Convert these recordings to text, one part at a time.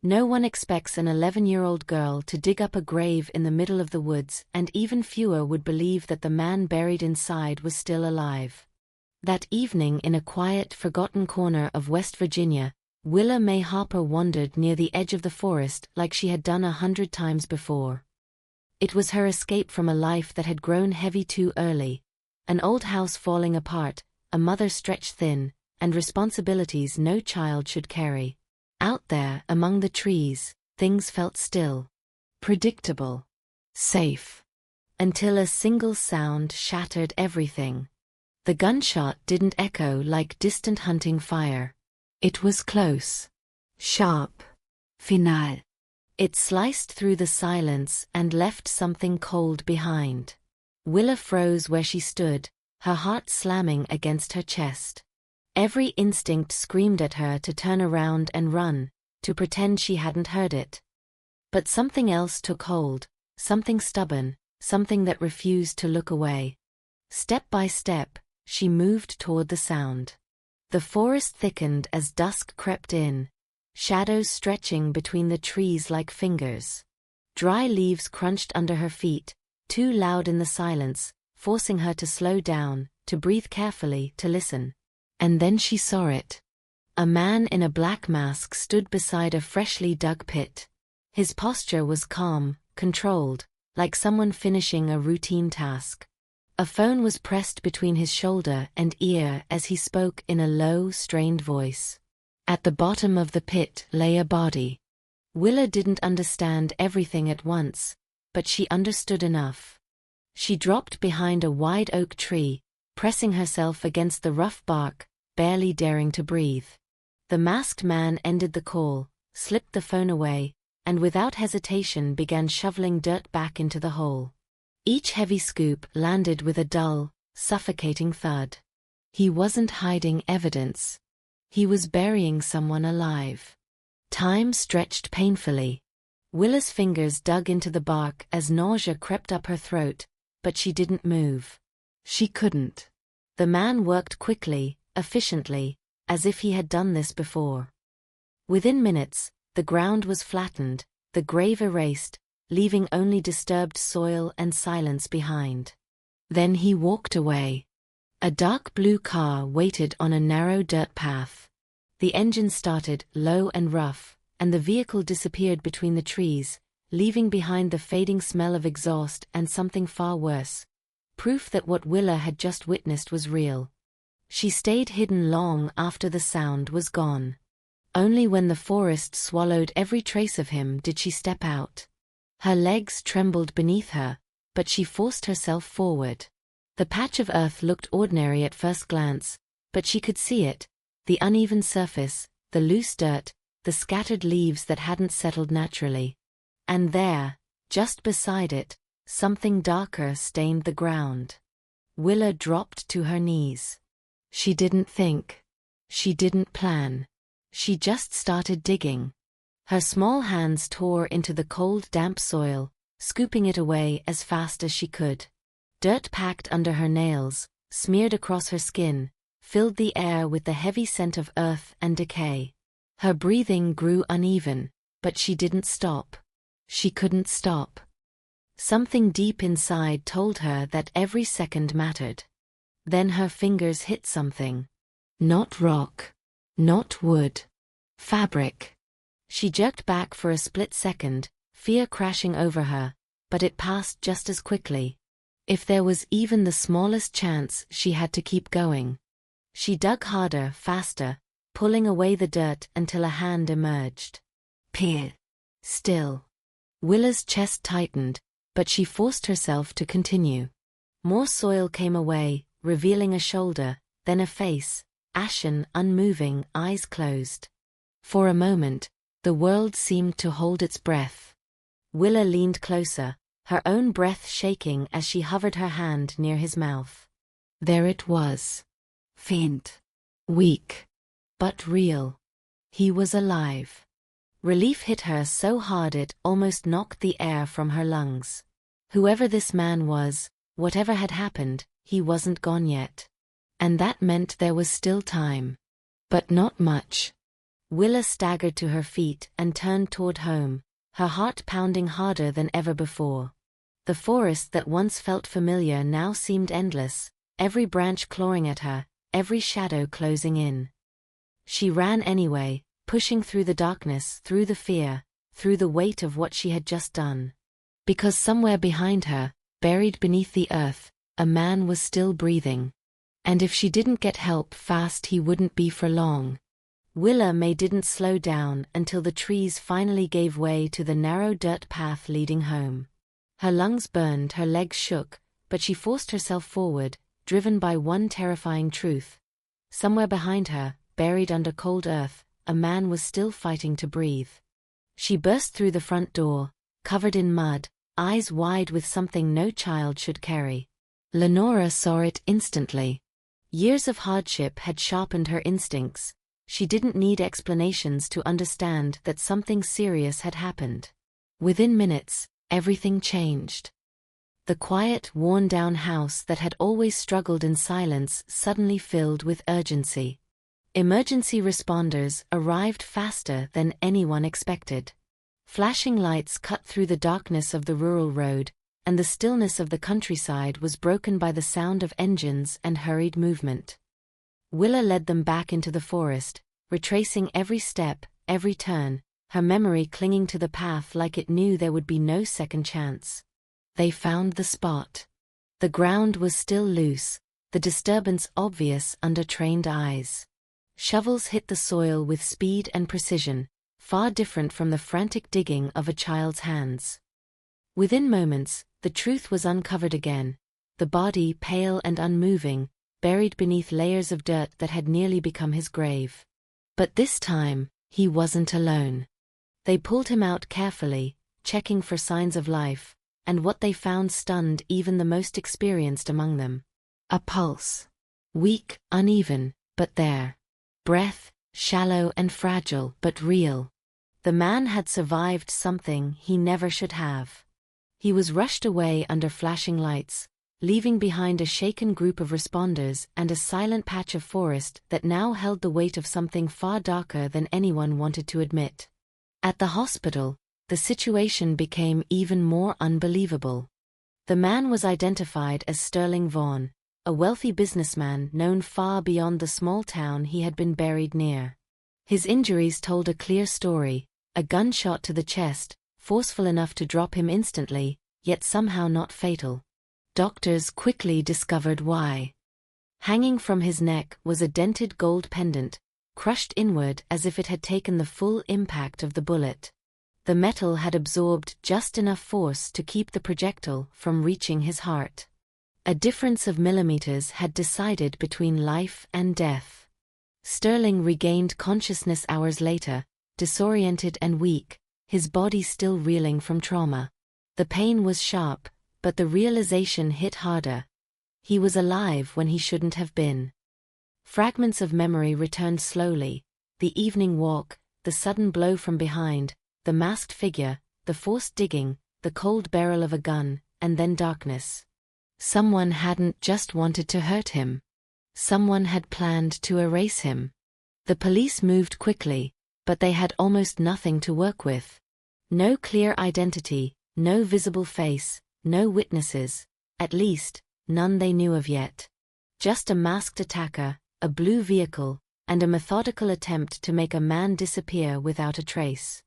No one expects an 11-year-old girl to dig up a grave in the middle of the woods, and even fewer would believe that the man buried inside was still alive. That evening in a quiet, forgotten corner of West Virginia, Willa Mae Harper wandered near the edge of the forest like she had done 100 times before. It was her escape from a life that had grown heavy too early, an old house falling apart, a mother stretched thin, and responsibilities no child should carry. Out there, among the trees, things felt still, predictable, safe, until a single sound shattered everything. The gunshot didn't echo like distant hunting fire. It was close, sharp, final. It sliced through the silence and left something cold behind. Willa froze where she stood, her heart slamming against her chest. Every instinct screamed at her to turn around and run, to pretend she hadn't heard it. But something else took hold, something stubborn, something that refused to look away. Step by step, she moved toward the sound. The forest thickened as dusk crept in, shadows stretching between the trees like fingers. Dry leaves crunched under her feet, too loud in the silence, forcing her to slow down, to breathe carefully, to listen. And then she saw it. A man in a black mask stood beside a freshly dug pit. His posture was calm, controlled, like someone finishing a routine task. A phone was pressed between his shoulder and ear as he spoke in a low, strained voice. At the bottom of the pit lay a body. Willa didn't understand everything at once, but she understood enough. She dropped behind a wide oak tree, pressing herself against the rough bark, barely daring to breathe. The masked man ended the call, slipped the phone away, and without hesitation began shoveling dirt back into the hole. Each heavy scoop landed with a dull, suffocating thud. He wasn't hiding evidence. He was burying someone alive. Time stretched painfully. Willa's fingers dug into the bark as nausea crept up her throat, but she didn't move. She couldn't. The man worked quickly, efficiently, as if he had done this before. Within minutes, the ground was flattened, the grave erased, leaving only disturbed soil and silence behind. Then he walked away. A dark blue car waited on a narrow dirt path. The engine started, low and rough, and the vehicle disappeared between the trees, leaving behind the fading smell of exhaust and something far worse. Proof that what Willa had just witnessed was real. She stayed hidden long after the sound was gone. Only when the forest swallowed every trace of him did she step out. Her legs trembled beneath her, but she forced herself forward. The patch of earth looked ordinary at first glance, but she could see it, the uneven surface, the loose dirt, the scattered leaves that hadn't settled naturally. And there, just beside it, something darker stained the ground. Willa dropped to her knees. She didn't think. She didn't plan. She just started digging. Her small hands tore into the cold, damp soil, scooping it away as fast as she could. Dirt packed under her nails, smeared across her skin, filled the air with the heavy scent of earth and decay. Her breathing grew uneven, but she didn't stop. She couldn't stop. Something deep inside told her that every second mattered. Then her fingers hit something. Not rock. Not wood. Fabric. She jerked back for a split second, fear crashing over her, but it passed just as quickly. If there was even the smallest chance, she had to keep going. She dug harder, faster, pulling away the dirt until a hand emerged. Peer. Still. Willa's chest tightened, but she forced herself to continue. More soil came away, revealing a shoulder, then a face, ashen, unmoving, eyes closed. For a moment, the world seemed to hold its breath. Willa leaned closer, her own breath shaking as she hovered her hand near his mouth. There it was. Faint. Weak. But real. He was alive. Relief hit her so hard it almost knocked the air from her lungs. Whoever this man was, whatever had happened, he wasn't gone yet. And that meant there was still time. But not much. Willa staggered to her feet and turned toward home, her heart pounding harder than ever before. The forest that once felt familiar now seemed endless, every branch clawing at her, every shadow closing in. She ran anyway, pushing through the darkness, through the fear, through the weight of what she had just done. Because somewhere behind her, buried beneath the earth, a man was still breathing. And if she didn't get help fast, he wouldn't be for long. Willa Mae didn't slow down until the trees finally gave way to the narrow dirt path leading home. Her lungs burned, her legs shook, but she forced herself forward, driven by one terrifying truth. Somewhere behind her, buried under cold earth, a man was still fighting to breathe. She burst through the front door, covered in mud, eyes wide with something no child should carry. Lenora saw it instantly. Years of hardship had sharpened her instincts. She didn't need explanations to understand that something serious had happened. Within minutes, everything changed. The quiet, worn-down house that had always struggled in silence suddenly filled with urgency. Emergency responders arrived faster than anyone expected. Flashing lights cut through the darkness of the rural road, and the stillness of the countryside was broken by the sound of engines and hurried movement. Willa led them back into the forest, retracing every step, every turn, her memory clinging to the path like it knew there would be no second chance. They found the spot. The ground was still loose, the disturbance obvious under trained eyes. Shovels hit the soil with speed and precision, far different from the frantic digging of a child's hands. Within moments, the truth was uncovered again, the body pale and unmoving, buried beneath layers of dirt that had nearly become his grave. But this time, he wasn't alone. They pulled him out carefully, checking for signs of life, and what they found stunned even the most experienced among them. A pulse. Weak, uneven, but there. Breath, shallow and fragile, but real. The man had survived something he never should have. He was rushed away under flashing lights, leaving behind a shaken group of responders and a silent patch of forest that now held the weight of something far darker than anyone wanted to admit. At the hospital, the situation became even more unbelievable. The man was identified as Sterling Vaughn, a wealthy businessman known far beyond the small town he had been buried near. His injuries told a clear story, a gunshot to the chest, forceful enough to drop him instantly, yet somehow not fatal. Doctors quickly discovered why. Hanging from his neck was a dented gold pendant, crushed inward as if it had taken the full impact of the bullet. The metal had absorbed just enough force to keep the projectile from reaching his heart. A difference of millimeters had decided between life and death. Sterling regained consciousness hours later, disoriented and weak, his body still reeling from trauma. The pain was sharp, but the realization hit harder. He was alive when he shouldn't have been. Fragments of memory returned slowly, the evening walk, the sudden blow from behind, the masked figure, the forced digging, the cold barrel of a gun, and then darkness. Someone hadn't just wanted to hurt him. Someone had planned to erase him. The police moved quickly, but they had almost nothing to work with. No clear identity, no visible face, no witnesses, at least, none they knew of yet. Just a masked attacker, a blue vehicle, and a methodical attempt to make a man disappear without a trace.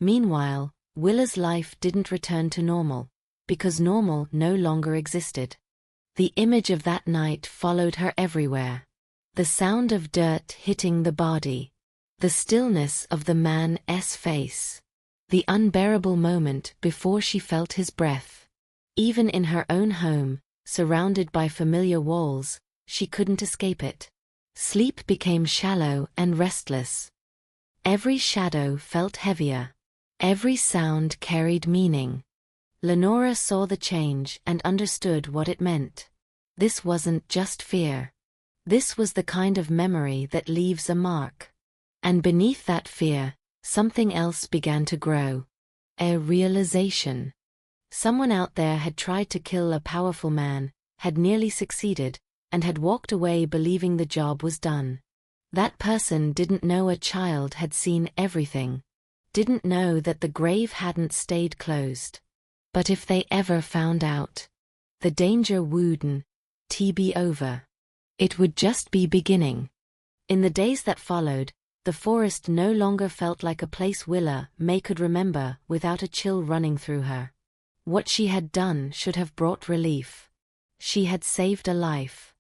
Meanwhile, Willa's life didn't return to normal, because normal no longer existed. The image of that night followed her everywhere. The sound of dirt hitting the body. The stillness of the man's face. The unbearable moment before she felt his breath. Even in her own home, surrounded by familiar walls, she couldn't escape it. Sleep became shallow and restless. Every shadow felt heavier. Every sound carried meaning. Lenora saw the change and understood what it meant. This wasn't just fear. This was the kind of memory that leaves a mark. And beneath that fear, something else began to grow. A realization. Someone out there had tried to kill a powerful man, had nearly succeeded, and had walked away believing the job was done. That person didn't know a child had seen everything. Didn't know that the grave hadn't stayed closed. But if they ever found out, the danger wouldn't be over. It would just be beginning. In the days that followed, the forest no longer felt like a place Willa Mae could remember without a chill running through her. What she had done should have brought relief. She had saved a life.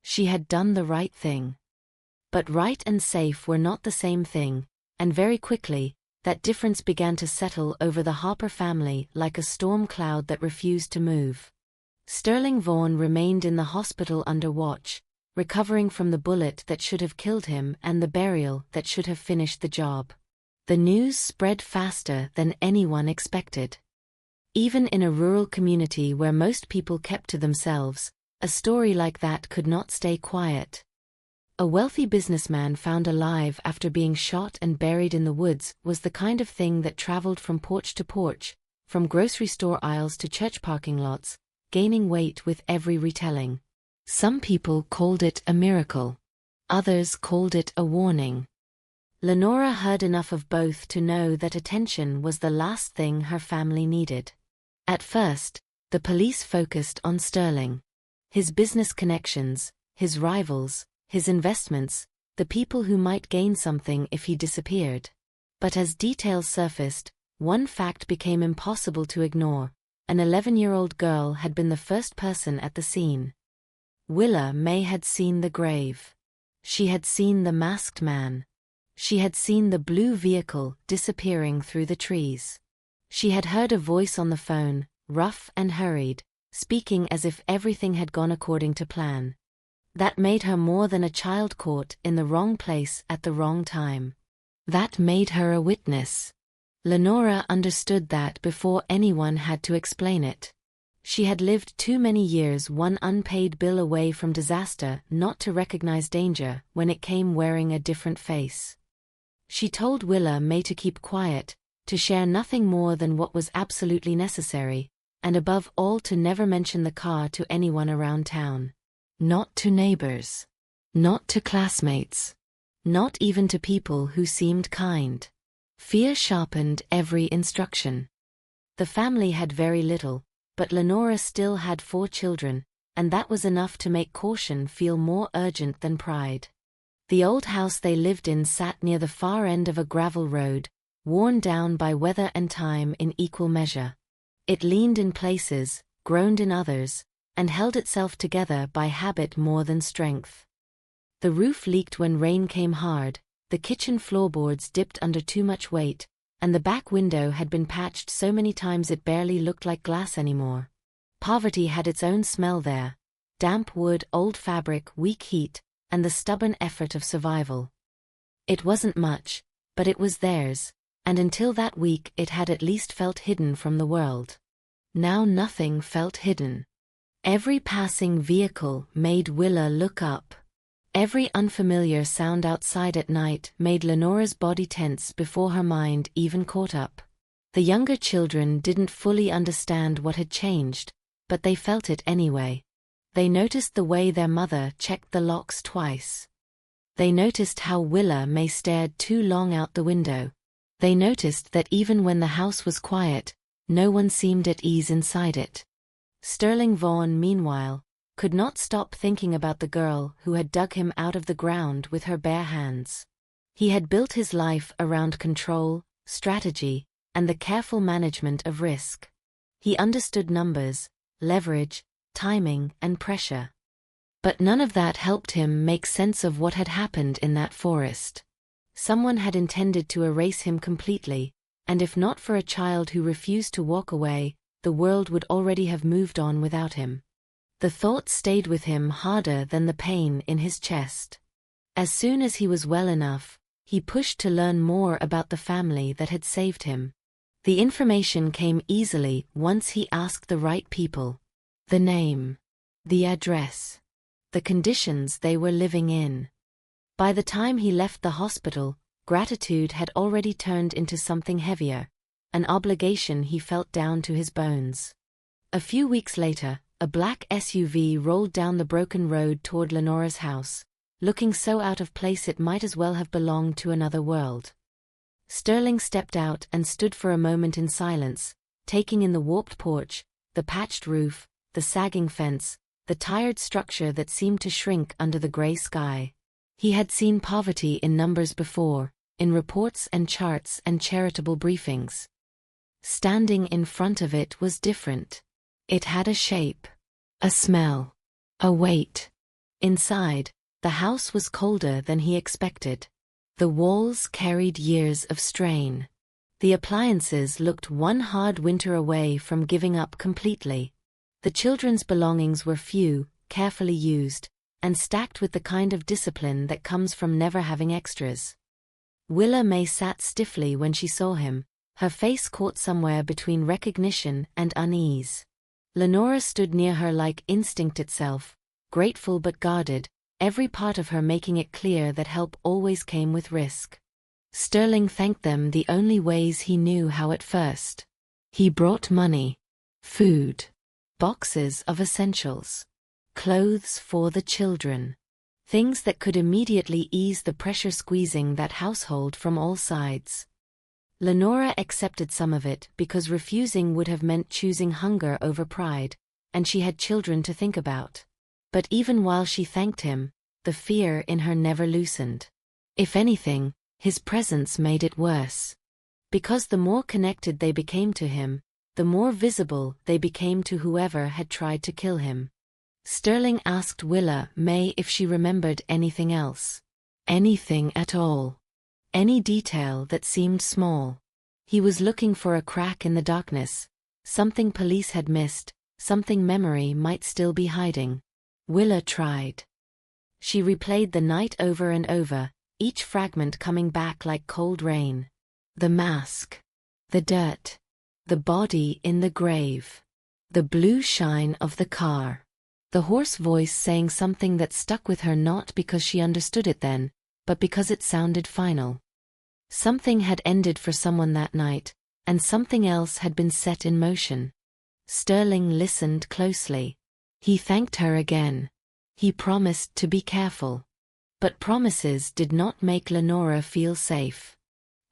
She had done the right thing. But right and safe were not the same thing, and very quickly, that difference began to settle over the Harper family like a storm cloud that refused to move. Sterling Vaughn remained in the hospital under watch, recovering from the bullet that should have killed him and the burial that should have finished the job. The news spread faster than anyone expected. Even in a rural community where most people kept to themselves, a story like that could not stay quiet. A wealthy businessman found alive after being shot and buried in the woods was the kind of thing that traveled from porch to porch, from grocery store aisles to church parking lots, gaining weight with every retelling. Some people called it a miracle. Others called it a warning. Lenora heard enough of both to know that attention was the last thing her family needed. At first, the police focused on Sterling. His business connections, his rivals, his investments, the people who might gain something if he disappeared. But as details surfaced, one fact became impossible to ignore. An 11-year-old girl had been the first person at the scene. Willa Mae had seen the grave. She had seen the masked man. She had seen the blue vehicle disappearing through the trees. She had heard a voice on the phone, rough and hurried, speaking as if everything had gone according to plan. That made her more than a child caught in the wrong place at the wrong time. That made her a witness. Lenora understood that before anyone had to explain it. She had lived too many years one unpaid bill away from disaster not to recognize danger when it came wearing a different face. She told Willa Mae to keep quiet, to share nothing more than what was absolutely necessary, and above all to never mention the car to anyone around town. Not to neighbors. Not to classmates. Not even to people who seemed kind. Fear sharpened every instruction. The family had very little, but Lenora still had 4 children, and that was enough to make caution feel more urgent than pride. The old house they lived in sat near the far end of a gravel road, worn down by weather and time in equal measure. It leaned in places, groaned in others, and held itself together by habit more than strength. The roof leaked when rain came hard, the kitchen floorboards dipped under too much weight, and the back window had been patched so many times it barely looked like glass anymore. Poverty had its own smell there: damp wood, old fabric, weak heat, and the stubborn effort of survival. It wasn't much, but it was theirs, and until that week it had at least felt hidden from the world. Now nothing felt hidden. Every passing vehicle made Willa look up. Every unfamiliar sound outside at night made Lenora's body tense before her mind even caught up. The younger children didn't fully understand what had changed, but they felt it anyway. They noticed the way their mother checked the locks twice. They noticed how Willa Mae stared too long out the window. They noticed that even when the house was quiet, no one seemed at ease inside it. Sterling Vaughn, meanwhile, could not stop thinking about the girl who had dug him out of the ground with her bare hands. He had built his life around control, strategy, and the careful management of risk. He understood numbers, leverage, timing, and pressure. But none of that helped him make sense of what had happened in that forest. Someone had intended to erase him completely, and if not for a child who refused to walk away, the world would already have moved on without him. The thought stayed with him harder than the pain in his chest. As soon as he was well enough, he pushed to learn more about the family that had saved him. The information came easily once he asked the right people. The name, the address, the conditions they were living in. By the time he left the hospital, gratitude had already turned into something heavier, an obligation he felt down to his bones. A few weeks later, a black SUV rolled down the broken road toward Lenora's house, looking so out of place it might as well have belonged to another world. Sterling stepped out and stood for a moment in silence, taking in the warped porch, the patched roof, the sagging fence, the tired structure that seemed to shrink under the gray sky. He had seen poverty in numbers before, in reports and charts and charitable briefings. Standing in front of it was different. It had a shape, a smell, a weight. Inside, the house was colder than he expected. The walls carried years of strain. The appliances looked one hard winter away from giving up completely. The children's belongings were few, carefully used, and stacked with the kind of discipline that comes from never having extras. Willa Mae sat stiffly when she saw him, her face caught somewhere between recognition and unease. Lenora stood near her like instinct itself, grateful but guarded, every part of her making it clear that help always came with risk. Sterling thanked them the only ways he knew how at first. He brought money, food, boxes of essentials, clothes for the children, things that could immediately ease the pressure squeezing that household from all sides. Lenora accepted some of it because refusing would have meant choosing hunger over pride, and she had children to think about. But even while she thanked him, the fear in her never loosened. If anything, his presence made it worse. Because the more connected they became to him, the more visible they became to whoever had tried to kill him. Sterling asked Willa Mae if she remembered anything else. Anything at all. Any detail that seemed small. He was looking for a crack in the darkness, something police had missed, something memory might still be hiding. Willa tried. She replayed the night over and over, each fragment coming back like cold rain. The mask. The dirt. The body in the grave. The blue shine of the car. The hoarse voice saying something that stuck with her not because she understood it then, but because it sounded final. Something had ended for someone that night, and something else had been set in motion. Sterling listened closely. He thanked her again. He promised to be careful. But promises did not make Lenora feel safe.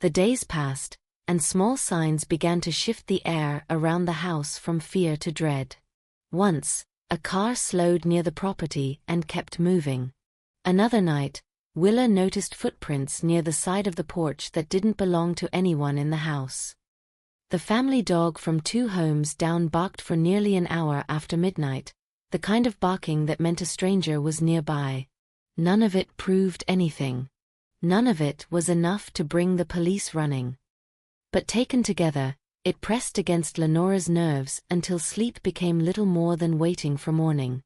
The days passed, and small signs began to shift the air around the house from fear to dread. Once, a car slowed near the property and kept moving. Another night, Willa noticed footprints near the side of the porch that didn't belong to anyone in the house. The family dog from 2 homes down barked for nearly an hour after midnight, the kind of barking that meant a stranger was nearby. None of it proved anything. None of it was enough to bring the police running. But taken together, it pressed against Lenora's nerves until sleep became little more than waiting for morning.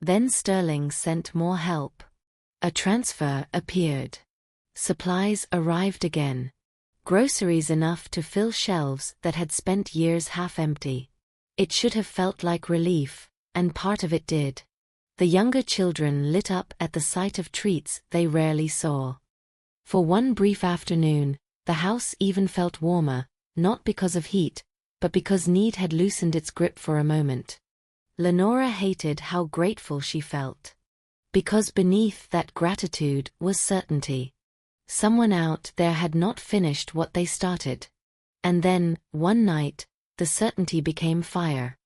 Then Sterling sent more help. A transfer appeared. Supplies arrived again. Groceries enough to fill shelves that had spent years half empty. It should have felt like relief, and part of it did. The younger children lit up at the sight of treats they rarely saw. For one brief afternoon, the house even felt warmer, not because of heat, but because need had loosened its grip for a moment. Lenora hated how grateful she felt. Because beneath that gratitude was certainty. Someone out there had not finished what they started. And then, one night, the certainty became fire.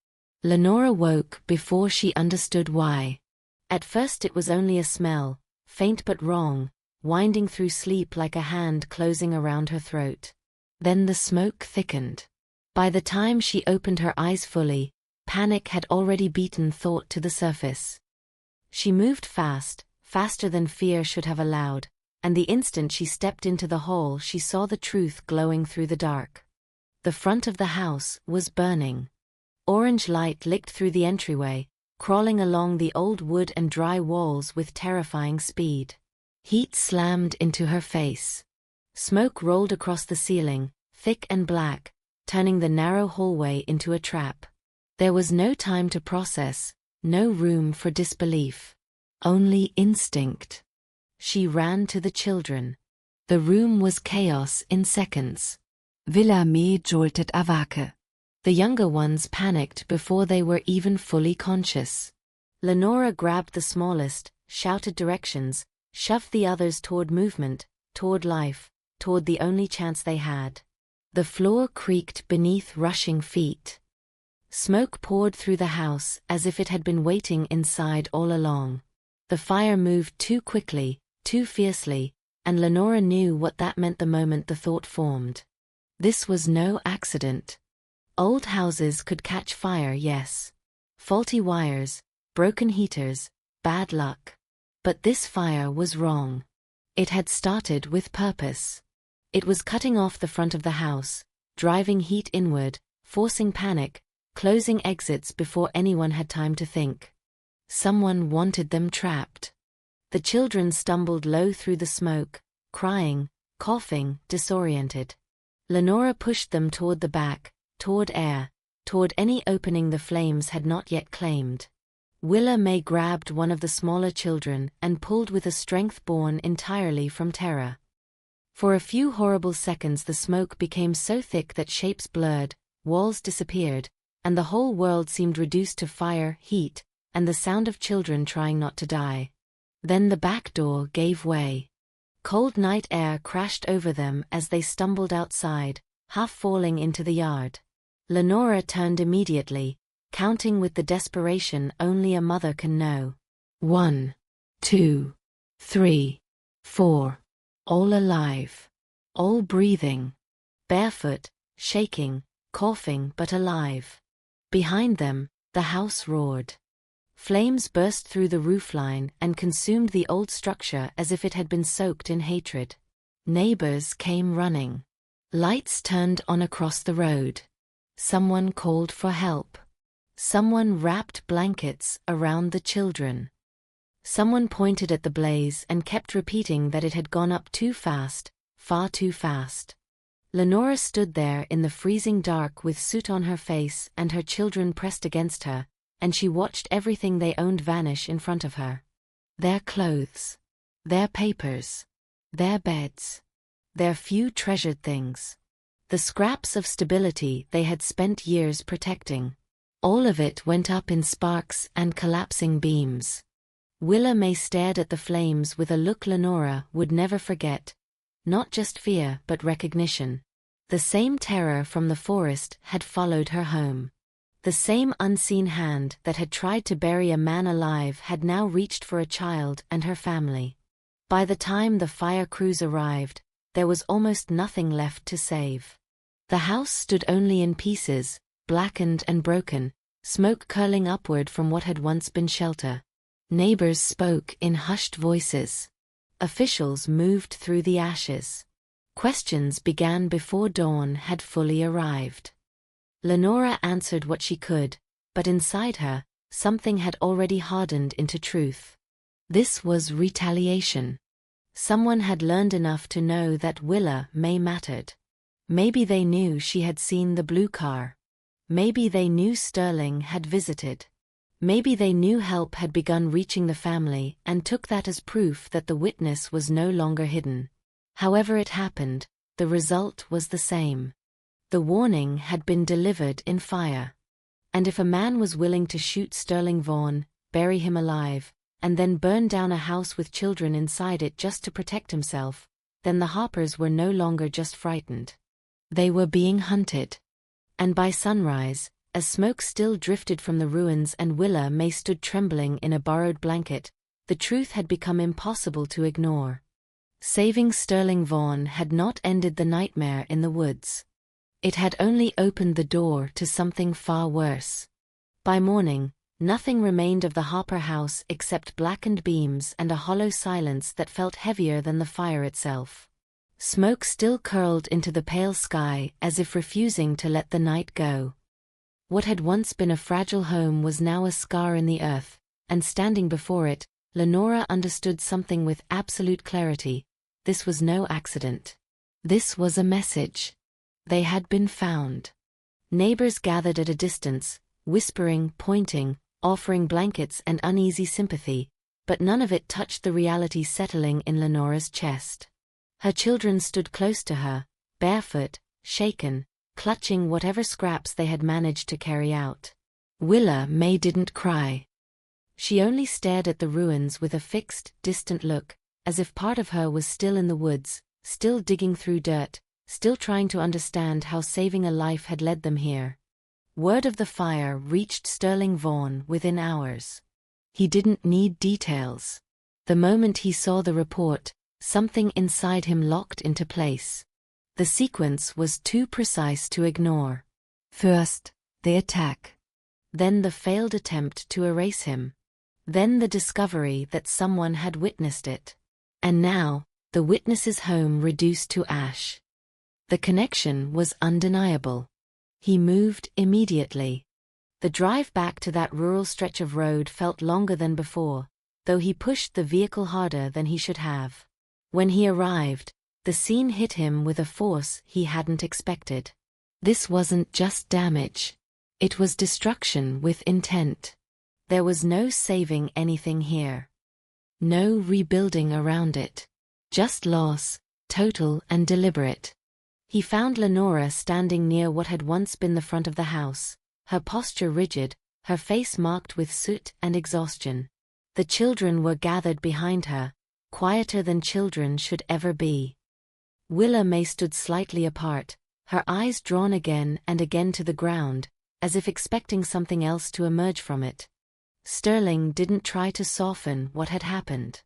Lenora woke before she understood why. At first it was only a smell, faint but wrong, winding through sleep like a hand closing around her throat. Then the smoke thickened. By the time she opened her eyes fully, panic had already beaten thought to the surface. She moved fast, faster than fear should have allowed, and the instant she stepped into the hall she saw the truth glowing through the dark. The front of the house was burning. Orange light licked through the entryway, crawling along the old wood and dry walls with terrifying speed. Heat slammed into her face. Smoke rolled across the ceiling, thick and black, turning the narrow hallway into a trap. There was no time to process, no room for disbelief. Only instinct. She ran to the children. The room was chaos in seconds. Willa Mae joltet avake. The younger ones panicked before they were even fully conscious. Lenora grabbed the smallest, shouted directions, shoved the others toward movement, toward life, toward the only chance they had. The floor creaked beneath rushing feet. Smoke poured through the house as if it had been waiting inside all along. The fire moved too quickly, too fiercely, and Lenora knew what that meant the moment the thought formed. This was no accident. Old houses could catch fire, yes. Faulty wires, broken heaters, bad luck. But this fire was wrong. It had started with purpose. It was cutting off the front of the house, driving heat inward, forcing panic, closing exits before anyone had time to think. Someone wanted them trapped. The children stumbled low through the smoke, crying, coughing, disoriented. Lenora pushed them toward the back, toward air, toward any opening the flames had not yet claimed. Willa Mae grabbed one of the smaller children and pulled with a strength born entirely from terror. For a few horrible seconds the smoke became so thick that shapes blurred, walls disappeared, and the whole world seemed reduced to fire, heat, and the sound of children trying not to die. Then the back door gave way. Cold night air crashed over them as they stumbled outside, half falling into the yard. Lenora turned immediately, counting with the desperation only a mother can know. 1, 2, 3, 4. All alive. All breathing. Barefoot, shaking, coughing but alive. Behind them, the house roared. Flames burst through the roofline and consumed the old structure as if it had been soaked in hatred. Neighbors came running. Lights turned on across the road. Someone called for help. Someone wrapped blankets around the children. Someone pointed at the blaze and kept repeating that it had gone up too fast, far too fast. Lenora stood there in the freezing dark with soot on her face and her children pressed against her, and she watched everything they owned vanish in front of her. Their clothes. Their papers. Their beds. Their few treasured things. The scraps of stability they had spent years protecting. All of it went up in sparks and collapsing beams. Willa Mae stared at the flames with a look Lenora would never forget. Not just fear but recognition. The same terror from the forest had followed her home. The same unseen hand that had tried to bury a man alive had now reached for a child and her family. By the time the fire crews arrived, there was almost nothing left to save. The house stood only in pieces, blackened and broken, smoke curling upward from what had once been shelter. Neighbors spoke in hushed voices. Officials moved through the ashes. Questions began before dawn had fully arrived. Lenora answered what she could, but inside her, something had already hardened into truth. This was retaliation. Someone had learned enough to know that Willa Mae mattered. Maybe they knew she had seen the blue car. Maybe they knew Sterling had visited. Maybe they knew help had begun reaching the family and took that as proof that the witness was no longer hidden. However it happened, the result was the same. The warning had been delivered in fire. And if a man was willing to shoot Sterling Vaughn, bury him alive, and then burn down a house with children inside it just to protect himself, then the Harpers were no longer just frightened. They were being hunted. And by sunrise, as smoke still drifted from the ruins and Willa Mae stood trembling in a borrowed blanket, the truth had become impossible to ignore. Saving Sterling Vaughn had not ended the nightmare in the woods. It had only opened the door to something far worse. By morning, nothing remained of the Harper house except blackened beams and a hollow silence that felt heavier than the fire itself. Smoke still curled into the pale sky as if refusing to let the night go. What had once been a fragile home was now a scar in the earth, and standing before it, Lenora understood something with absolute clarity. This was no accident. This was a message. They had been found. Neighbors gathered at a distance, whispering, pointing, offering blankets and uneasy sympathy, but none of it touched the reality settling in Lenora's chest. Her children stood close to her, barefoot, shaken, clutching whatever scraps they had managed to carry out. Willa Mae didn't cry. She only stared at the ruins with a fixed, distant look, as if part of her was still in the woods, still digging through dirt, still trying to understand how saving a life had led them here. Word of the fire reached Sterling Vaughan within hours. He didn't need details. The moment he saw the report, something inside him locked into place. The sequence was too precise to ignore. First, the attack. Then the failed attempt to erase him. Then the discovery that someone had witnessed it. And now, the witness's home reduced to ash. The connection was undeniable. He moved immediately. The drive back to that rural stretch of road felt longer than before, though he pushed the vehicle harder than he should have. When he arrived, the scene hit him with a force he hadn't expected. This wasn't just damage. It was destruction with intent. There was no saving anything here. No rebuilding around it. Just loss, total and deliberate. He found Lenora standing near what had once been the front of the house, her posture rigid, her face marked with soot and exhaustion. The children were gathered behind her, quieter than children should ever be. Willa Mae stood slightly apart, her eyes drawn again and again to the ground, as if expecting something else to emerge from it. Sterling didn't try to soften what had happened.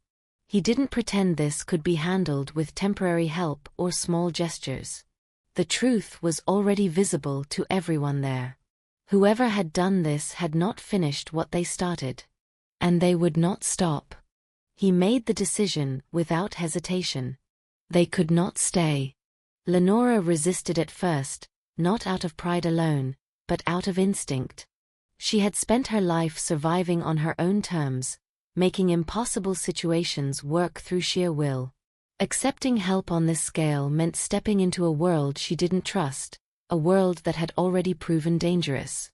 He didn't pretend this could be handled with temporary help or small gestures. The truth was already visible to everyone there. Whoever had done this had not finished what they started. And they would not stop. He made the decision without hesitation. They could not stay. Lenora resisted at first, not out of pride alone, but out of instinct. She had spent her life surviving on her own terms, making impossible situations work through sheer will. Accepting help on this scale meant stepping into a world she didn't trust, a world that had already proven dangerous.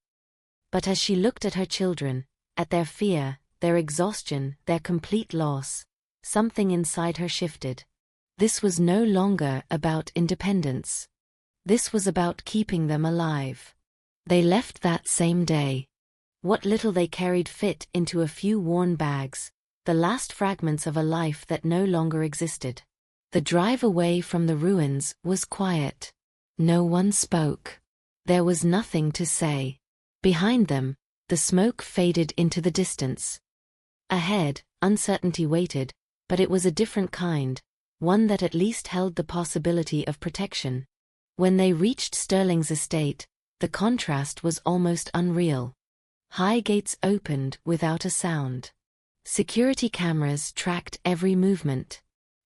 But as she looked at her children, at their fear, their exhaustion, their complete loss, something inside her shifted. This was no longer about independence. This was about keeping them alive. They left that same day. What little they carried fit into a few worn bags, the last fragments of a life that no longer existed. The drive away from the ruins was quiet. No one spoke. There was nothing to say. Behind them, the smoke faded into the distance. Ahead, uncertainty waited, but it was a different kind, one that at least held the possibility of protection. When they reached Sterling's estate, the contrast was almost unreal. High gates opened without a sound. Security cameras tracked every movement.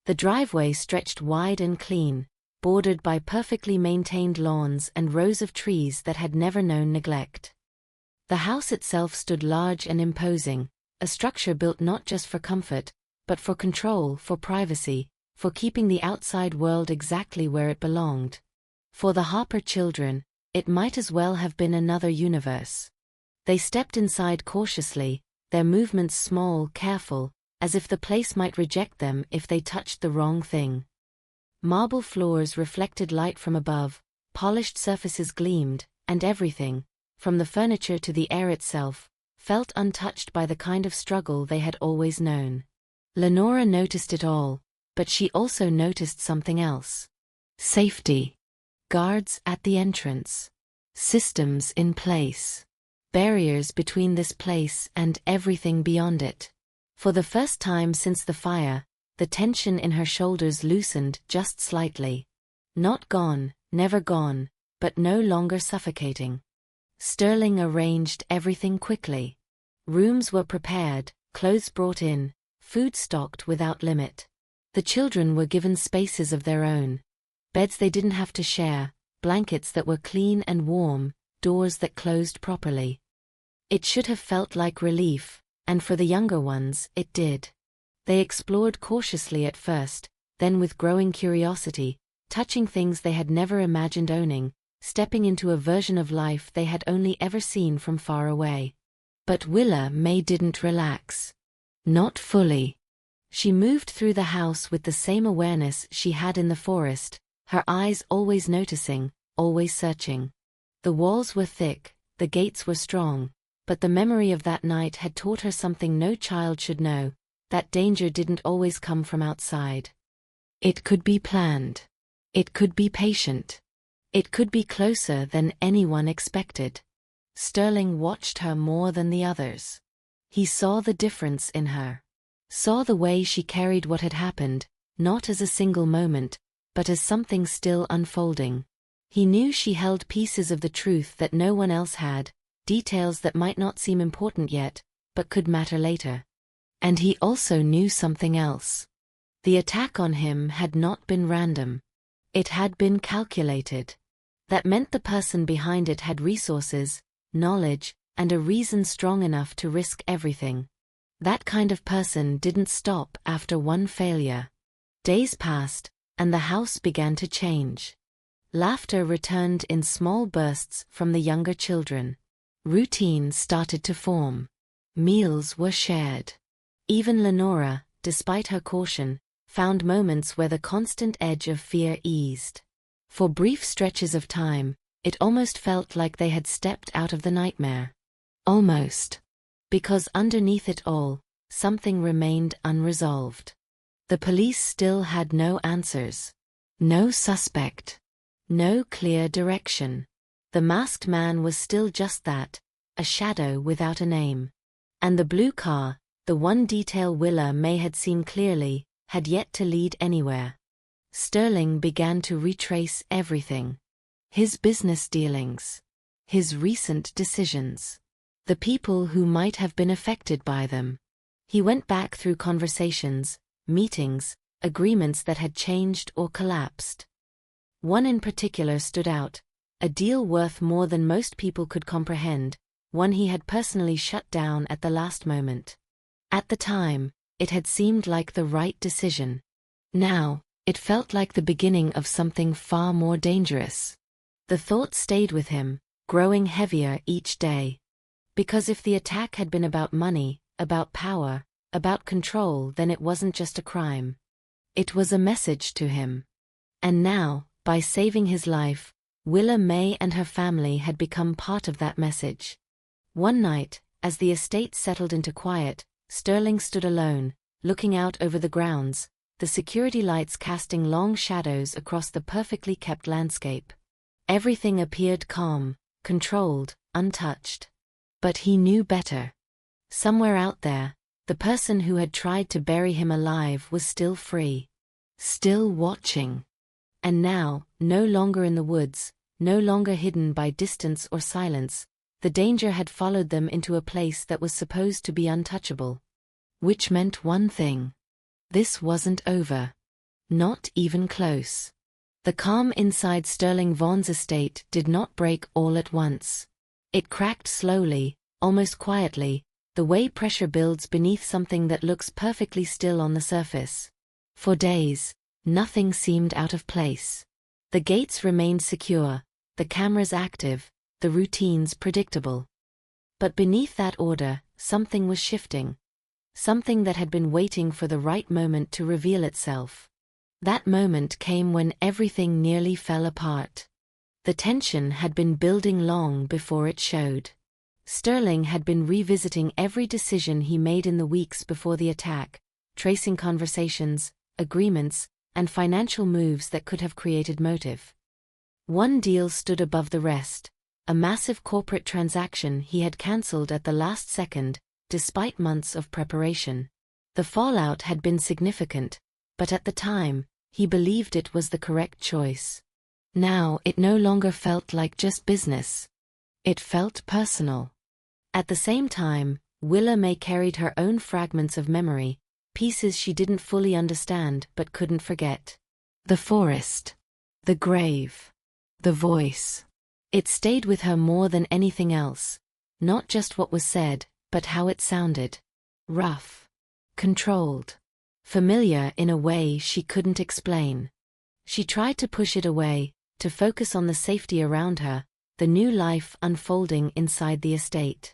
The driveway stretched wide and clean, bordered by perfectly maintained lawns and rows of trees that had never known neglect. The house itself stood large and imposing, a structure built not just for comfort, but for control, for privacy, for keeping the outside world exactly where it belonged. For the Harper children, it might as well have been another universe. They stepped inside cautiously, their movements small, careful, as if the place might reject them if they touched the wrong thing. Marble floors reflected light from above, polished surfaces gleamed, and everything, from the furniture to the air itself, felt untouched by the kind of struggle they had always known. Lenora noticed it all, but she also noticed something else. Safety. Guards at the entrance. Systems in place. Barriers between this place and everything beyond it. For the first time since the fire, the tension in her shoulders loosened just slightly. Not gone, never gone, but no longer suffocating. Sterling arranged everything quickly. Rooms were prepared, clothes brought in, food stocked without limit. The children were given spaces of their own. Beds they didn't have to share, blankets that were clean and warm, doors that closed properly. It should have felt like relief, and for the younger ones, it did. They explored cautiously at first, then with growing curiosity, touching things they had never imagined owning, stepping into a version of life they had only ever seen from far away. But Willa Mae didn't relax. Not fully. She moved through the house with the same awareness she had in the forest, her eyes always noticing, always searching. The walls were thick, the gates were strong, but the memory of that night had taught her something no child should know, that danger didn't always come from outside. It could be planned. It could be patient. It could be closer than anyone expected. Sterling watched her more than the others. He saw the difference in her. Saw the way she carried what had happened, not as a single moment, but as something still unfolding. He knew she held pieces of the truth that no one else had, details that might not seem important yet, but could matter later. And he also knew something else. The attack on him had not been random. It had been calculated. That meant the person behind it had resources, knowledge, and a reason strong enough to risk everything. That kind of person didn't stop after one failure. Days passed, and the house began to change. Laughter returned in small bursts from the younger children. Routines started to form. Meals were shared. Even Lenora, despite her caution, found moments where the constant edge of fear eased. For brief stretches of time, it almost felt like they had stepped out of the nightmare. Almost. Because underneath it all, something remained unresolved. The police still had no answers. No suspect. No clear direction. The masked man was still just that, a shadow without a name. And the blue car, the one detail Willa Mae had seen clearly, had yet to lead anywhere. Sterling began to retrace everything. His business dealings. His recent decisions. The people who might have been affected by them. He went back through conversations, meetings, agreements that had changed or collapsed. One in particular stood out, a deal worth more than most people could comprehend, one he had personally shut down at the last moment. At the time, it had seemed like the right decision. Now, it felt like the beginning of something far more dangerous. The thought stayed with him, growing heavier each day. Because if the attack had been about money, about power, about control, then it wasn't just a crime. It was a message to him. And now, by saving his life, Willa Mae and her family had become part of that message. One night, as the estate settled into quiet, Sterling stood alone, looking out over the grounds, the security lights casting long shadows across the perfectly kept landscape. Everything appeared calm, controlled, untouched. But he knew better. Somewhere out there, the person who had tried to bury him alive was still free. Still watching. And now, no longer in the woods, no longer hidden by distance or silence, the danger had followed them into a place that was supposed to be untouchable. Which meant one thing. This wasn't over. Not even close. The calm inside Sterling Vaughan's estate did not break all at once. It cracked slowly, almost quietly, the way pressure builds beneath something that looks perfectly still on the surface. For days, nothing seemed out of place. The gates remained secure, the cameras active, the routines predictable. But beneath that order, something was shifting. Something that had been waiting for the right moment to reveal itself. That moment came when everything nearly fell apart. The tension had been building long before it showed. Sterling had been revisiting every decision he made in the weeks before the attack, tracing conversations, agreements, and financial moves that could have created motive. One deal stood above the rest, a massive corporate transaction he had cancelled at the last second, despite months of preparation. The fallout had been significant, but at the time, he believed it was the correct choice. Now it no longer felt like just business. It felt personal. At the same time, Willa Mae carried her own fragments of memory, pieces she didn't fully understand but couldn't forget. The forest. The grave. The voice. It stayed with her more than anything else. Not just what was said, but how it sounded. Rough. Controlled. Familiar in a way she couldn't explain. She tried to push it away, to focus on the safety around her, the new life unfolding inside the estate.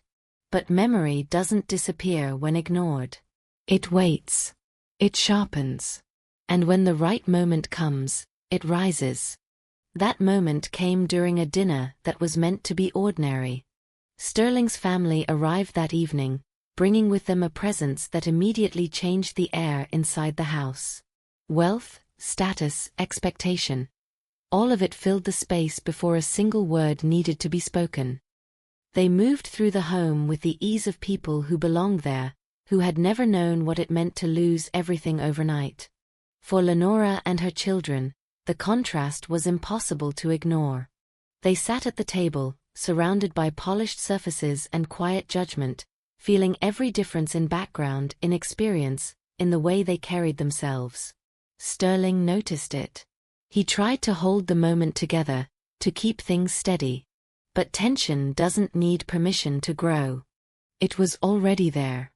But memory doesn't disappear when ignored. It waits. It sharpens. And when the right moment comes, it rises. That moment came during a dinner that was meant to be ordinary. Sterling's family arrived that evening, bringing with them a presence that immediately changed the air inside the house. Wealth, status, expectation. All of it filled the space before a single word needed to be spoken. They moved through the home with the ease of people who belonged there, who had never known what it meant to lose everything overnight. For Lenora and her children, the contrast was impossible to ignore. They sat at the table, surrounded by polished surfaces and quiet judgment, feeling every difference in background, in experience, in the way they carried themselves. Sterling noticed it. He tried to hold the moment together, to keep things steady. But tension doesn't need permission to grow. It was already there.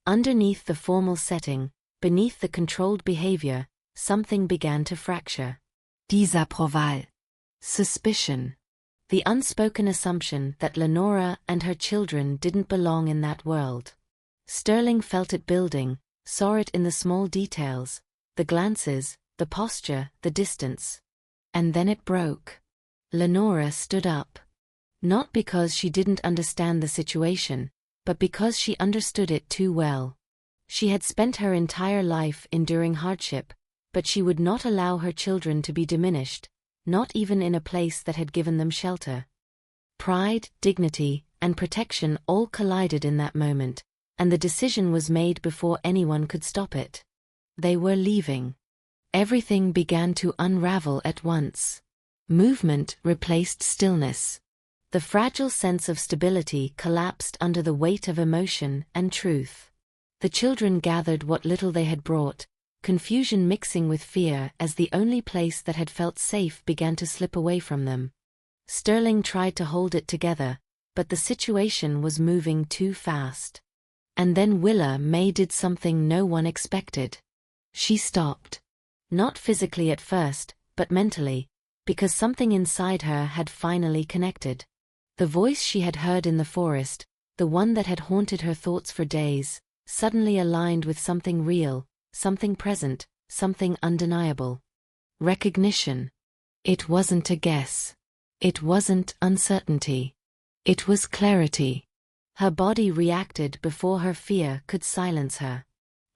Underneath the formal setting, beneath the controlled behavior, something began to fracture. Disapproval. Suspicion. The unspoken assumption that Lenora and her children didn't belong in that world. Sterling felt it building, saw it in the small details, the glances, the posture, the distance. And then it broke. Lenora stood up. Not because she didn't understand the situation, but because she understood it too well. She had spent her entire life enduring hardship, but she would not allow her children to be diminished, not even in a place that had given them shelter. Pride, dignity, and protection all collided in that moment, and the decision was made before anyone could stop it. They were leaving. Everything began to unravel at once. Movement replaced stillness. The fragile sense of stability collapsed under the weight of emotion and truth. The children gathered what little they had brought, confusion mixing with fear as the only place that had felt safe began to slip away from them. Sterling tried to hold it together, but the situation was moving too fast. And then Willa Mae did something no one expected. She stopped. Not physically at first, but mentally, because something inside her had finally connected. The voice she had heard in the forest, the one that had haunted her thoughts for days, suddenly aligned with something real, something present, something undeniable. Recognition. It wasn't a guess. It wasn't uncertainty. It was clarity. Her body reacted before her fear could silence her.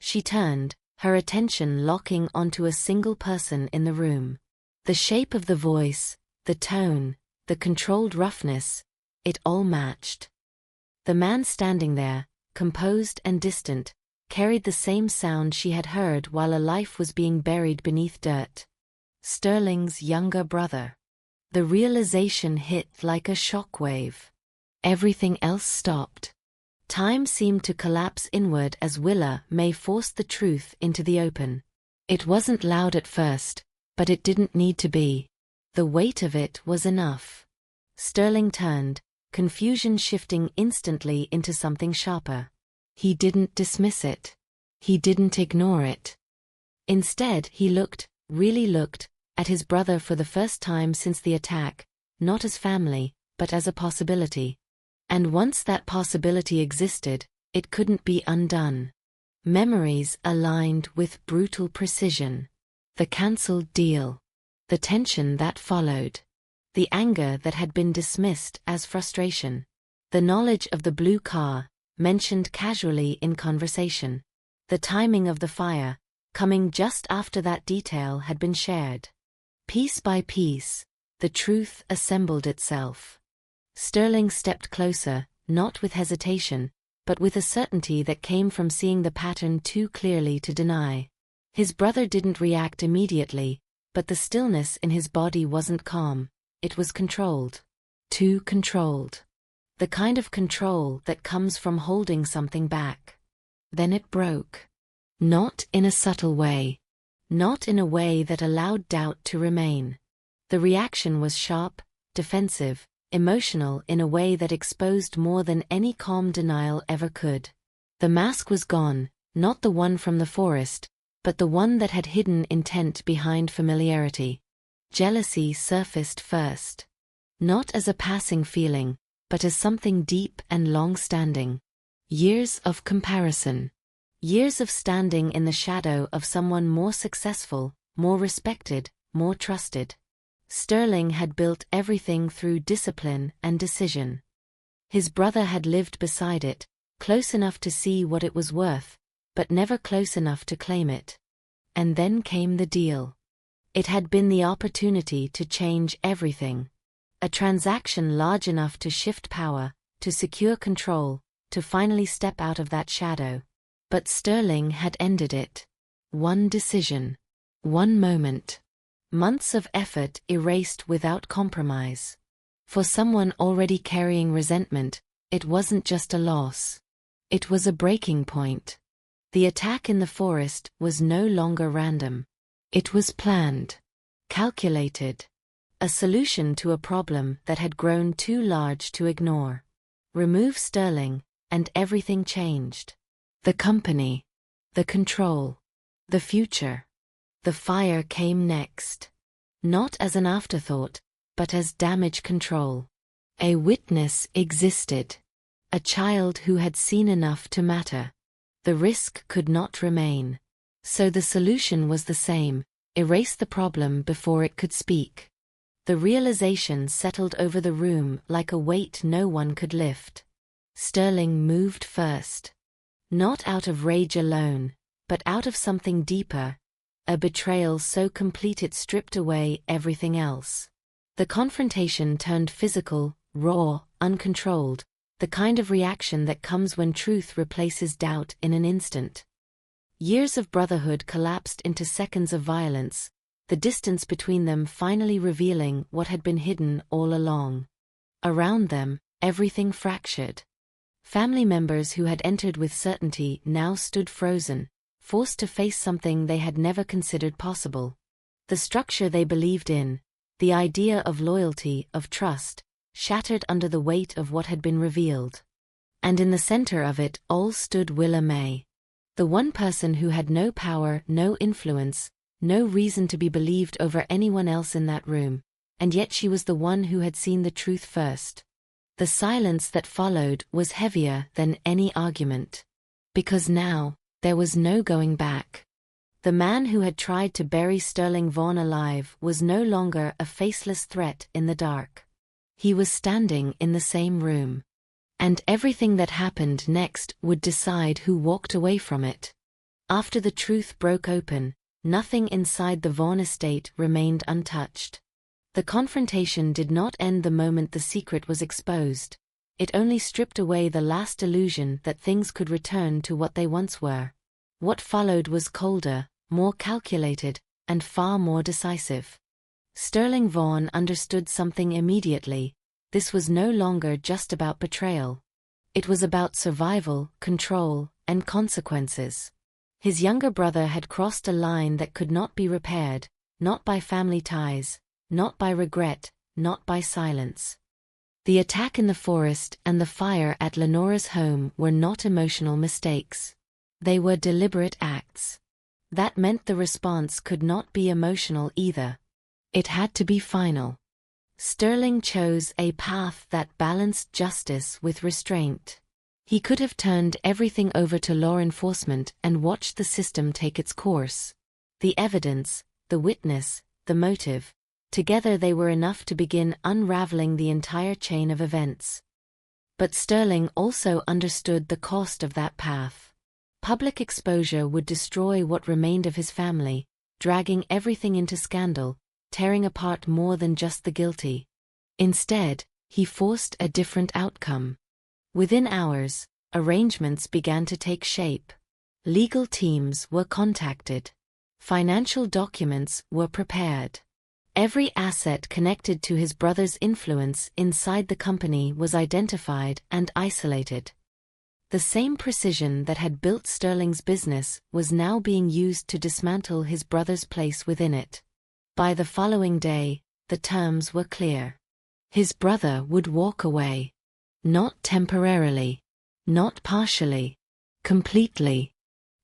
She turned, her attention locking onto a single person in the room. The shape of the voice, the tone, the controlled roughness, it all matched. The man standing there, composed and distant, carried the same sound she had heard while a life was being buried beneath dirt. Sterling's younger brother. The realization hit like a shockwave. Everything else stopped. Time seemed to collapse inward as Willa Mae forced the truth into the open. It wasn't loud at first, but it didn't need to be. The weight of it was enough. Sterling turned, confusion shifting instantly into something sharper. He didn't dismiss it. He didn't ignore it. Instead, he looked, really looked, at his brother for the first time since the attack, not as family, but as a possibility. And once that possibility existed, it couldn't be undone. Memories aligned with brutal precision. The cancelled deal. The tension that followed. The anger that had been dismissed as frustration. The knowledge of the blue car, mentioned casually in conversation. The timing of the fire, coming just after that detail had been shared. Piece by piece, the truth assembled itself. Sterling stepped closer, not with hesitation, but with a certainty that came from seeing the pattern too clearly to deny. His brother didn't react immediately, but the stillness in his body wasn't calm. It was controlled. Too controlled. The kind of control that comes from holding something back. Then it broke. Not in a subtle way. Not in a way that allowed doubt to remain. The reaction was sharp, defensive, emotional in a way that exposed more than any calm denial ever could. The mask was gone, not the one from the forest, but the one that had hidden intent behind familiarity. Jealousy surfaced first. Not as a passing feeling, but as something deep and long-standing. Years of comparison. Years of standing in the shadow of someone more successful, more respected, more trusted. Sterling had built everything through discipline and decision. His brother had lived beside it, close enough to see what it was worth, but never close enough to claim it. And then came the deal. It had been the opportunity to change everything. A transaction large enough to shift power, to secure control, to finally step out of that shadow. But Sterling had ended it. One decision. One moment. Months of effort erased without compromise. For someone already carrying resentment, it wasn't just a loss. It was a breaking point. The attack in the forest was no longer random. It was planned. Calculated. A solution to a problem that had grown too large to ignore. Remove Sterling, and everything changed. The company. The control. The future. The fire came next. Not as an afterthought, but as damage control. A witness existed. A child who had seen enough to matter. The risk could not remain. So the solution was the same: erase the problem before it could speak. The realization settled over the room like a weight no one could lift. Sterling moved first. Not out of rage alone, but out of something deeper. A betrayal so complete it stripped away everything else. The confrontation turned physical, raw, uncontrolled, the kind of reaction that comes when truth replaces doubt in an instant. Years of brotherhood collapsed into seconds of violence, the distance between them finally revealing what had been hidden all along. Around them, everything fractured. Family members who had entered with certainty now stood frozen, forced to face something they had never considered possible. The structure they believed in, the idea of loyalty, of trust, shattered under the weight of what had been revealed. And in the center of it all stood Willa Mae. The one person who had no power, no influence, no reason to be believed over anyone else in that room, and yet she was the one who had seen the truth first. The silence that followed was heavier than any argument. Because now, there was no going back. The man who had tried to bury Sterling Vaughn alive was no longer a faceless threat in the dark. He was standing in the same room. And everything that happened next would decide who walked away from it. After the truth broke open, nothing inside the Vaughn estate remained untouched. The confrontation did not end the moment the secret was exposed. It only stripped away the last illusion that things could return to what they once were. What followed was colder, more calculated, and far more decisive. Sterling Vaughn understood something immediately. This was no longer just about betrayal. It was about survival, control, and consequences. His younger brother had crossed a line that could not be repaired, not by family ties, not by regret, not by silence. The attack in the forest and the fire at Lenora's home were not emotional mistakes. They were deliberate acts. That meant the response could not be emotional either. It had to be final. Sterling chose a path that balanced justice with restraint. He could have turned everything over to law enforcement and watched the system take its course. The evidence, the witness, the motive, together they were enough to begin unraveling the entire chain of events. But Sterling also understood the cost of that path. Public exposure would destroy what remained of his family, dragging everything into scandal, tearing apart more than just the guilty. Instead, he forced a different outcome. Within hours, arrangements began to take shape. Legal teams were contacted. Financial documents were prepared. Every asset connected to his brother's influence inside the company was identified and isolated. The same precision that had built Sterling's business was now being used to dismantle his brother's place within it. By the following day, the terms were clear. His brother would walk away. Not temporarily. Not partially. Completely.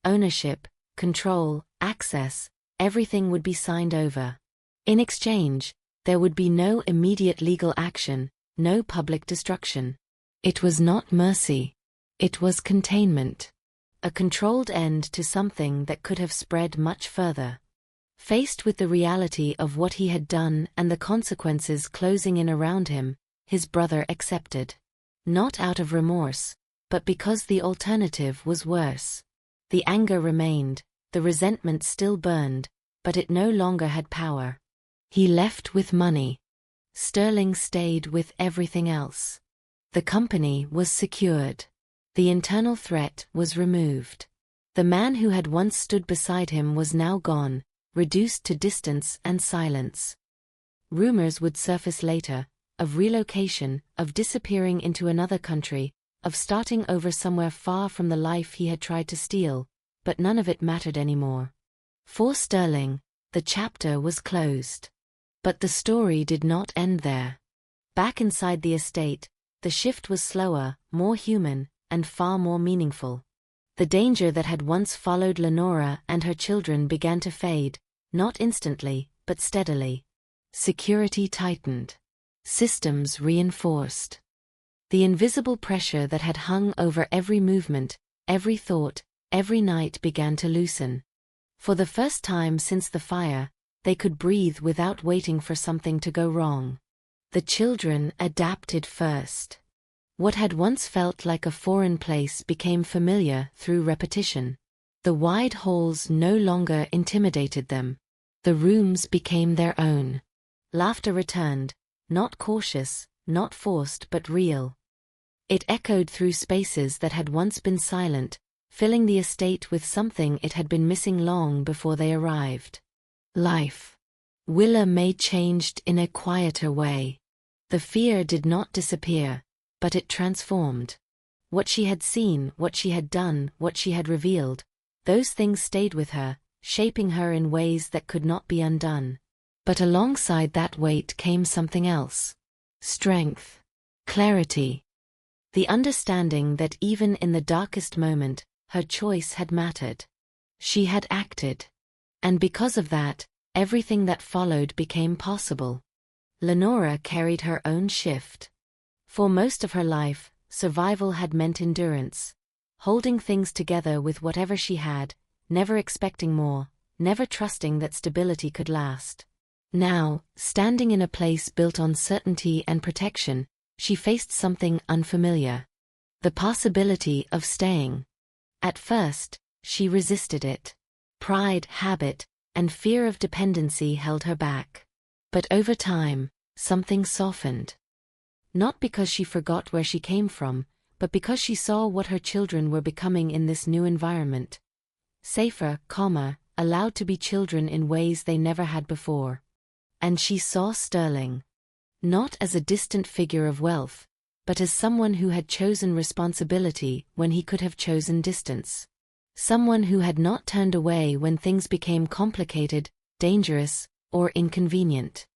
Ownership, control, access, everything would be signed over. In exchange, there would be no immediate legal action, no public destruction. It was not mercy. It was containment. A controlled end to something that could have spread much further. Faced with the reality of what he had done and the consequences closing in around him, his brother accepted. Not out of remorse, but because the alternative was worse. The anger remained, the resentment still burned, but it no longer had power. He left with money. Sterling stayed with everything else. The company was secured. The internal threat was removed. The man who had once stood beside him was now gone, reduced to distance and silence. Rumors would surface later, of relocation, of disappearing into another country, of starting over somewhere far from the life he had tried to steal, but none of it mattered anymore. For Sterling, the chapter was closed. But the story did not end there. Back inside the estate, the shift was slower, more human, and far more meaningful. The danger that had once followed Lenora and her children began to fade, not instantly, but steadily. Security tightened. Systems reinforced. The invisible pressure that had hung over every movement, every thought, every night began to loosen. For the first time since the fire, they could breathe without waiting for something to go wrong. The children adapted first. What had once felt like a foreign place became familiar through repetition. The wide halls no longer intimidated them. The rooms became their own. Laughter returned, not cautious, not forced but real. It echoed through spaces that had once been silent, filling the estate with something it had been missing long before they arrived. Life. Willa Mae changed in a quieter way. The fear did not disappear, but it transformed. What she had seen, what she had done, what she had revealed, those things stayed with her, shaping her in ways that could not be undone. But alongside that weight came something else. Strength. Clarity. The understanding that even in the darkest moment, her choice had mattered. She had acted. And because of that, everything that followed became possible. Lenora carried her own shift. For most of her life, survival had meant endurance. Holding things together with whatever she had, never expecting more, never trusting that stability could last. Now, standing in a place built on certainty and protection, she faced something unfamiliar. The possibility of staying. At first, she resisted it. Pride, habit, and fear of dependency held her back. But over time, something softened. Not because she forgot where she came from, but because she saw what her children were becoming in this new environment. Safer, calmer, allowed to be children in ways they never had before. And she saw Sterling. Not as a distant figure of wealth, but as someone who had chosen responsibility when he could have chosen distance. Someone who had not turned away when things became complicated, dangerous, or inconvenient.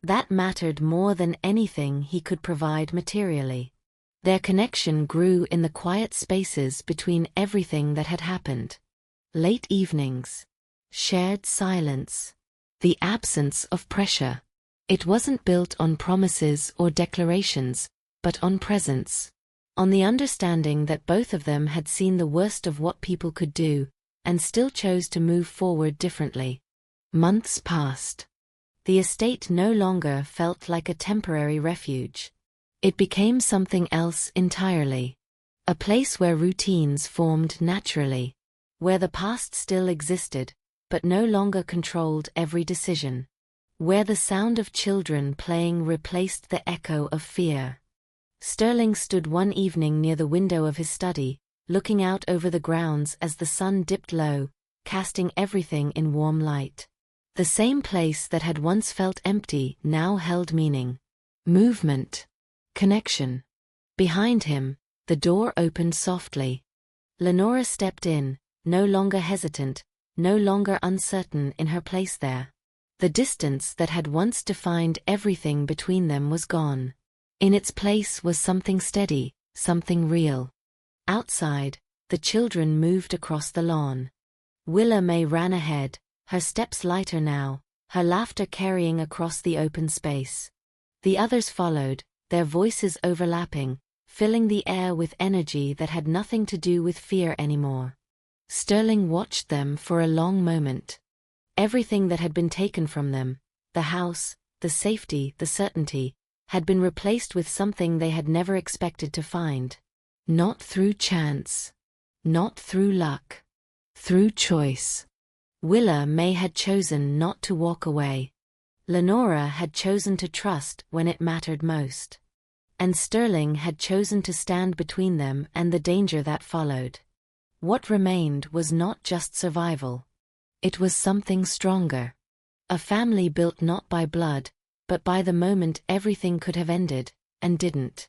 That mattered more than anything he could provide materially. Their connection grew in the quiet spaces between everything that had happened. Late evenings. Shared silence. The absence of pressure. It wasn't built on promises or declarations, but on presence. On the understanding that both of them had seen the worst of what people could do, and still chose to move forward differently. Months passed. The estate no longer felt like a temporary refuge. It became something else entirely. A place where routines formed naturally. Where the past still existed, but no longer controlled every decision. Where the sound of children playing replaced the echo of fear. Sterling stood one evening near the window of his study, looking out over the grounds as the sun dipped low, casting everything in warm light. The same place that had once felt empty now held meaning. Movement. Connection. Behind him, the door opened softly. Lenora stepped in, no longer hesitant, no longer uncertain in her place there. The distance that had once defined everything between them was gone. In its place was something steady, something real. Outside, the children moved across the lawn. Willa Mae ran ahead, her steps lighter now, her laughter carrying across the open space. The others followed, their voices overlapping, filling the air with energy that had nothing to do with fear anymore. Sterling watched them for a long moment. Everything that had been taken from them, the house, the safety, the certainty, had been replaced with something they had never expected to find. Not through chance. Not through luck. Through choice. Willa Mae had chosen not to walk away. Lenora had chosen to trust when it mattered most. And Sterling had chosen to stand between them and the danger that followed. What remained was not just survival. It was something stronger. A family built not by blood, but by the moment everything could have ended, and didn't.